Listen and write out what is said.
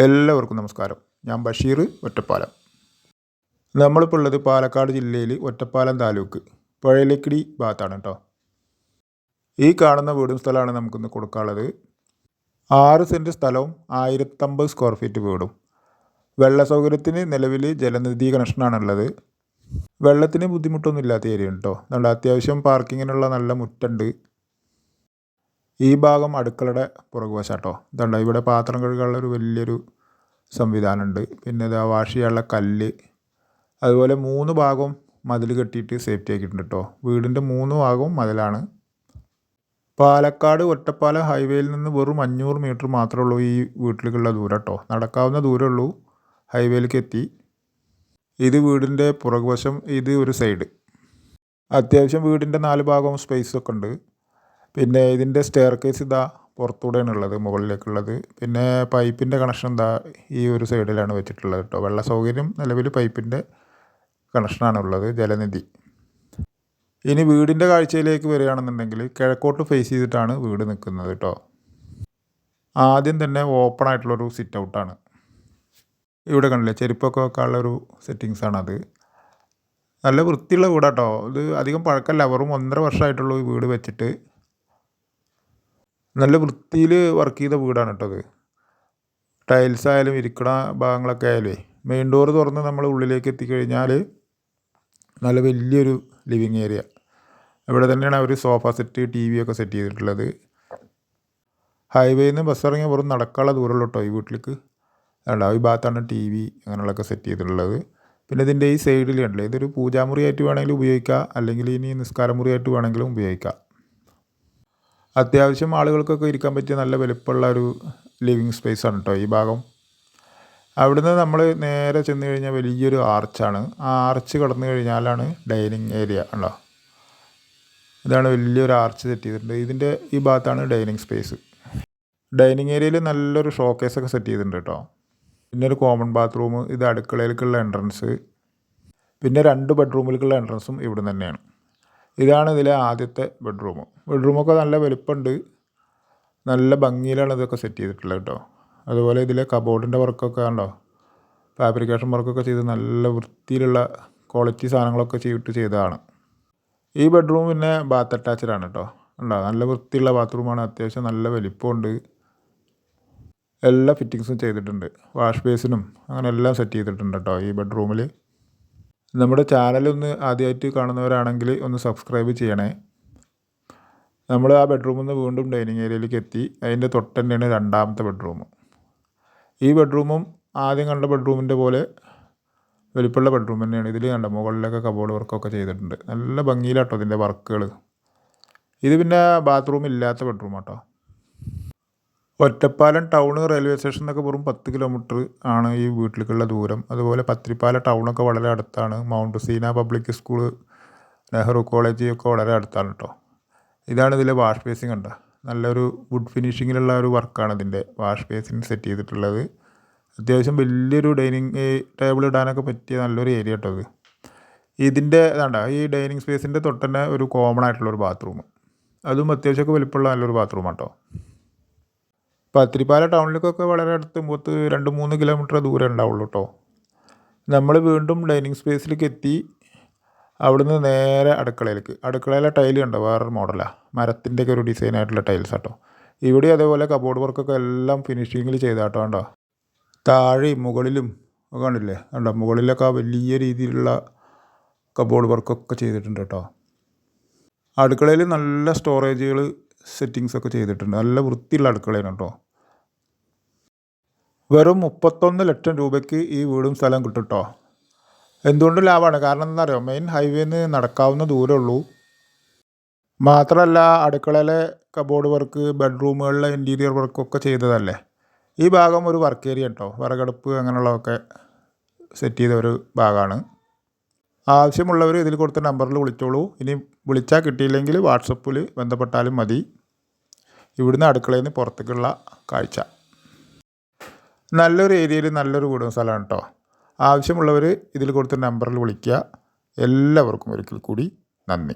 എല്ലാവർക്കും നമസ്കാരം. ഞാൻ ബഷീർ, ഒറ്റപ്പാലം. നമ്മളിപ്പോൾ ഉള്ളത് പാലക്കാട് ജില്ലയിൽ ഒറ്റപ്പാലം താലൂക്ക് പുഴയിലക്കിടി ഭാഗത്താണ് കേട്ടോ. ഈ കാണുന്ന വീടും സ്ഥലമാണ് നമുക്കിന്ന് കൊടുക്കാനുള്ളത്. 6 സെൻറ്റ് സ്ഥലവും 1050 സ്ക്വയർ ഫീറ്റ് വീടും. വെള്ള സൗകര്യത്തിന് നിലവിൽ ജലനിധി കണക്ഷനാണുള്ളത്. വെള്ളത്തിന് ബുദ്ധിമുട്ടൊന്നും ഇല്ലാത്ത ഏരിയ കേട്ടോ. നല്ല അത്യാവശ്യം പാർക്കിങ്ങിനുള്ള നല്ല മുറ്റുണ്ട്. ഈ ഭാഗം അടുക്കളയുടെ പുറകുവശാട്ടോ. ഇതുണ്ട്, ഇവിടെ പാത്രം കഴുകാനുള്ള ഒരു വലിയൊരു സംവിധാനമുണ്ട്. പിന്നെ ഇതാ വാഷ് ചെയ്യാനുള്ള കല്ല്, അതുപോലെ 3 ഭാഗവും മതിൽ കെട്ടിയിട്ട് സേഫ്റ്റി ആക്കിയിട്ടുണ്ട് കേട്ടോ. വീടിൻ്റെ 3 ഭാഗവും മതിലാണ്. പാലക്കാട് ഒറ്റപ്പാലം ഹൈവേയിൽ നിന്ന് വെറും 500 മീറ്റർ മാത്രമേ ഉള്ളൂ ഈ വീട്ടിലേക്കുള്ള ദൂരം കേട്ടോ. നടക്കാവുന്ന ദൂരമുള്ളൂ ഹൈവേയിലേക്ക് എത്തി. ഇത് വീടിൻ്റെ പുറകുവശം, ഇത് ഒരു സൈഡ്. അത്യാവശ്യം വീടിൻ്റെ 4 ഭാഗവും സ്പേസൊക്കെ ഉണ്ട്. പിന്നെ ഇതിൻ്റെ സ്റ്റെയർ കേസ് ഇതാ പുറത്തൂടെയാണ് ഉള്ളത്, മുകളിലേക്കുള്ളത്. പിന്നെ പൈപ്പിൻ്റെ കണക്ഷൻ ഇതാ ഈ ഒരു സൈഡിലാണ് വെച്ചിട്ടുള്ളത് കേട്ടോ. വെള്ള സൗകര്യം നിലവിൽ പൈപ്പിൻ്റെ കണക്ഷനാണുള്ളത്, ജലനിധി. ഇനി വീടിൻ്റെ കാഴ്ചയിലേക്ക് വരികയാണെന്നുണ്ടെങ്കിൽ കിഴക്കോട്ട് ഫേസ് ചെയ്തിട്ടാണ് വീട് നിൽക്കുന്നത് കേട്ടോ. ആദ്യം തന്നെ ഓപ്പൺ ആയിട്ടുള്ളൊരു സിറ്റ് ഔട്ടാണ്. ഇവിടെ കണ്ടില്ലേ, ചെരുപ്പൊക്കെ വെക്കാനുള്ളൊരു സെറ്റിങ്സാണത്. നല്ല വൃത്തിയുള്ള വീടാട്ടോ. ഇത് അധികം പഴക്കമല്ല, വെറും 1.5 വർഷമായിട്ടുള്ളൂ ഈ വീട് വെച്ചിട്ട്. നല്ല വൃത്തിയിൽ വർക്ക് ചെയ്ത വീടാണ് കേട്ടോ അത്. ടൈൽസ് ആയാലും ഇരിക്കണ ഭാഗങ്ങളൊക്കെ ആയാലേ, മെയിൻ ഡോറ് തുറന്ന് നമ്മൾ ഉള്ളിലേക്ക് എത്തിക്കഴിഞ്ഞാൽ നല്ല വലിയൊരു ലിവിങ് ഏരിയ. ഇവിടെ തന്നെയാണ് അവർ സോഫ സെറ്റ്, ടി വി ഒക്കെ സെറ്റ് ചെയ്തിട്ടുള്ളത്. ഹൈവേയിൽ നിന്ന് ബസ് ഇറങ്ങിയ വെറും നടക്കാനുള്ള ദൂരമുള്ളൂ കേട്ടോ ഈ വീട്ടിലേക്ക്. അതുകൊണ്ട് ഈ ഭാഗത്താണ് ടി വി അങ്ങനെയുള്ളതൊക്കെ സെറ്റ് ചെയ്തിട്ടുള്ളത്. പിന്നെ ഇതിൻ്റെ ഈ സൈഡിൽ കണ്ടില്ലേ, ഇതൊരു പൂജാമുറിയായിട്ട് വേണമെങ്കിലും ഉപയോഗിക്കാം, അല്ലെങ്കിൽ ഇനി നിസ്കാരമുറിയായിട്ട് വേണമെങ്കിലും ഉപയോഗിക്കാം. അത്യാവശ്യം ആളുകൾക്കൊക്കെ ഇരിക്കാൻ പറ്റിയ നല്ല വലുപ്പമുള്ള ഒരു ലിവിങ് സ്പേസാണ് കേട്ടോ ഈ ഭാഗം. അവിടുന്ന് നമ്മൾ നേരെ ചെന്ന് കഴിഞ്ഞാൽ വലിയൊരു ആർച്ചാണ്. ആ ആർച്ച് കടന്നു കഴിഞ്ഞാലാണ് ഡൈനിങ് ഏരിയ ഉണ്ടോ. ഇതാണ് വലിയൊരു ആർച്ച് സെറ്റ് ചെയ്തിട്ടുണ്ട്. ഇതിൻ്റെ ഈ ഭാഗത്താണ് ഡൈനിങ് സ്പേസ്. ഡൈനിങ് ഏരിയയിൽ നല്ലൊരു ഷോക്കേസൊക്കെ സെറ്റ് ചെയ്തിട്ടുണ്ട് കേട്ടോ. പിന്നെ ഒരു കോമൺ ബാത്റൂം, ഇത് അടുക്കളയിലേക്കുള്ള എൻട്രൻസ്. പിന്നെ 2 ബെഡ്റൂമിലേക്കുള്ള എൻട്രൻസും ഇവിടെ തന്നെയാണ്. ഇതാണ് ഇതിലെ ആദ്യത്തെ ബെഡ്റൂം. ബെഡ്റൂമൊക്കെ നല്ല വലുപ്പമുണ്ട്, നല്ല ഭംഗിയിലാണ് ഇതൊക്കെ സെറ്റ് ചെയ്തിട്ടുള്ളത് കേട്ടോ. അതുപോലെ ഇതിലെ കബോർഡിൻ്റെ വർക്കൊക്കെ ഉണ്ടോ, ഫാബ്രിക്കേഷൻ വർക്കൊക്കെ ചെയ്ത് നല്ല വൃത്തിയിലുള്ള ക്വാളിറ്റി സാധനങ്ങളൊക്കെ ചെയ്തതാണ്. ഈ ബെഡ്റൂം പിന്നെ ബാത്ത് അറ്റാച്ച്ഡാണ് കേട്ടോ. ഉണ്ടോ, നല്ല വൃത്തിയുള്ള ബാത്റൂമാണ്, അത്യാവശ്യം നല്ല വലിപ്പമുണ്ട്. എല്ലാ ഫിറ്റിങ്സും ചെയ്തിട്ടുണ്ട്, വാഷ് ബേസിനും അങ്ങനെ എല്ലാം സെറ്റ് ചെയ്തിട്ടുണ്ട് കേട്ടോ ഈ ബെഡ്റൂമിൽ. നമ്മുടെ ചാനലൊന്ന് ആദ്യമായിട്ട് കാണുന്നവരാണെങ്കിൽ ഒന്ന് സബ്സ്ക്രൈബ് ചെയ്യണേ. നമ്മൾ ആ ബെഡ്റൂമിൽ നിന്ന് വീണ്ടും ഡൈനിങ് ഏരിയയിലേക്ക് എത്തി. അതിൻ്റെ തൊട്ട് തന്നെയാണ് 2ാമത്തെ ബെഡ്റൂം. ഈ ബെഡ്റൂമും ആദ്യം കണ്ട ബെഡ്റൂമിൻ്റെ പോലെ വലിപ്പമുള്ള ബെഡ്റൂം തന്നെയാണ്. ഇതിൽ കണ്ട മുകളിലൊക്കെ കബോർഡ് വർക്കൊക്കെ ചെയ്തിട്ടുണ്ട്, നല്ല ഭംഗിയിലാട്ടോ ഇതിൻ്റെ വർക്കുകൾ. ഇത് പിന്നെ ബാത്റൂം ഇല്ലാത്ത ബെഡ്റൂം ആട്ടോ. ഒറ്റപ്പാലം ടൗൺ റെയിൽവേ സ്റ്റേഷൻ എന്നൊക്കെ വെറും 10 കിലോമീറ്റർ ആണ് ഈ വീട്ടിലേക്കുള്ള ദൂരം. അതുപോലെ പത്തിരിപ്പാല ടൗണൊക്കെ വളരെ അടുത്താണ്. Mount Seena public school, Nehru college ഒക്കെ വളരെ അടുത്താണ് കേട്ടോ. ഇതാണ് ഇതിലെ വാഷ് ബേസിൻ കണ്ട, നല്ലൊരു വുഡ് ഫിനിഷിങ്ങിലുള്ള ഒരു വർക്കാണ് ഇതിൻ്റെ വാഷ് ബേസിൻ സെറ്റ് ചെയ്തിട്ടുള്ളത്. അത്യാവശ്യം വലിയൊരു ഡൈനിങ് ടേബിൾ ഇടാനൊക്കെ പറ്റിയ നല്ലൊരു ഏരിയ കേട്ടോ ഇത്. ഇതിൻ്റെ വേണ്ട ഈ ഡൈനിങ് സ്പേസിൻ്റെ തൊട്ട് തന്നെ ഒരു കോമൺ ആയിട്ടുള്ളൊരു ബാത്റൂം, അതും അത്യാവശ്യമൊക്കെ വലിപ്പമുള്ള നല്ലൊരു ബാത്റൂം കേട്ടോ. പത്തിരിപ്പാല ടൗണിലേക്കൊക്കെ വളരെ അടുത്ത് 2-3 കിലോമീറ്റർ ദൂരം ഉണ്ടാവുള്ളൂ കേട്ടോ. നമ്മൾ വീണ്ടും ഡൈനിങ് സ്പേസിലേക്ക് എത്തി. അവിടുന്ന് നേരെ അടുക്കളയിലേക്ക്. അടുക്കളയിലെ ടൈല് കണ്ടോ, വേറൊരു മോഡലാണ്, മരത്തിൻ്റെയൊക്കെ ഒരു ഡിസൈൻ ആയിട്ടുള്ള ടൈൽസ് കേട്ടോ. ഇവിടെ അതേപോലെ കബോർഡ് വർക്കൊക്കെ എല്ലാം ഫിനിഷിങ്ങിൽ ചെയ്താട്ടോ. കണ്ടോ, താഴെയും മുകളിലും ഒക്കെ കണ്ടില്ലേ, കണ്ടോ മുകളിലൊക്കെ വലിയ രീതിയിലുള്ള കബോർഡ് വർക്കൊക്കെ ചെയ്തിട്ടുണ്ട് കേട്ടോ. അടുക്കളയിൽ നല്ല സ്റ്റോറേജുകൾ സെറ്റിങ്സൊക്കെ ചെയ്തിട്ടുണ്ട്, നല്ല വൃത്തിയുള്ള അടുക്കളയാണ് കേട്ടോ. വെറും 31 ലക്ഷം രൂപയ്ക്ക് ഈ വീടും സ്ഥലം കിട്ടും കേട്ടോ. എന്തുകൊണ്ട് ലാഭമാണ്, കാരണം എന്താ അറിയോ, മെയിൻ ഹൈവേയിൽ നിന്ന് നടക്കാവുന്ന ദൂരമുള്ളൂ. മാത്രമല്ല അടുക്കളയിലെ കബോർഡ് വർക്ക്, ബെഡ്റൂമുകളിലെ ഇൻറ്റീരിയർ വർക്കൊക്കെ ചെയ്തതല്ലേ. ഈ ഭാഗം ഒരു വർക്ക് ഏരിയ കേട്ടോ, വിറകടുപ്പ് അങ്ങനെയുള്ളതൊക്കെ സെറ്റ് ചെയ്ത ഒരു ഭാഗമാണ്. ആവശ്യമുള്ളവർ ഇതിൽ കൊടുത്ത നമ്പറിൽ വിളിച്ചോളൂ. ഇനി വിളിച്ചാൽ കിട്ടിയില്ലെങ്കിൽ വാട്സപ്പിൽ ബന്ധപ്പെട്ടാലും മതി. ഇവിടുന്ന് അടുക്കളയിൽ നിന്ന് പുറത്തേക്കുള്ള കാഴ്ച. നല്ലൊരു ഏരിയയിൽ നല്ലൊരു വീടും സ്ഥലമാണ് കേട്ടോ. ആവശ്യമുള്ളവർ ഇതിൽ കൊടുത്ത നമ്പറിൽ വിളിക്കുക. എല്ലാവർക്കും ഒരിക്കൽ കൂടി നന്ദി.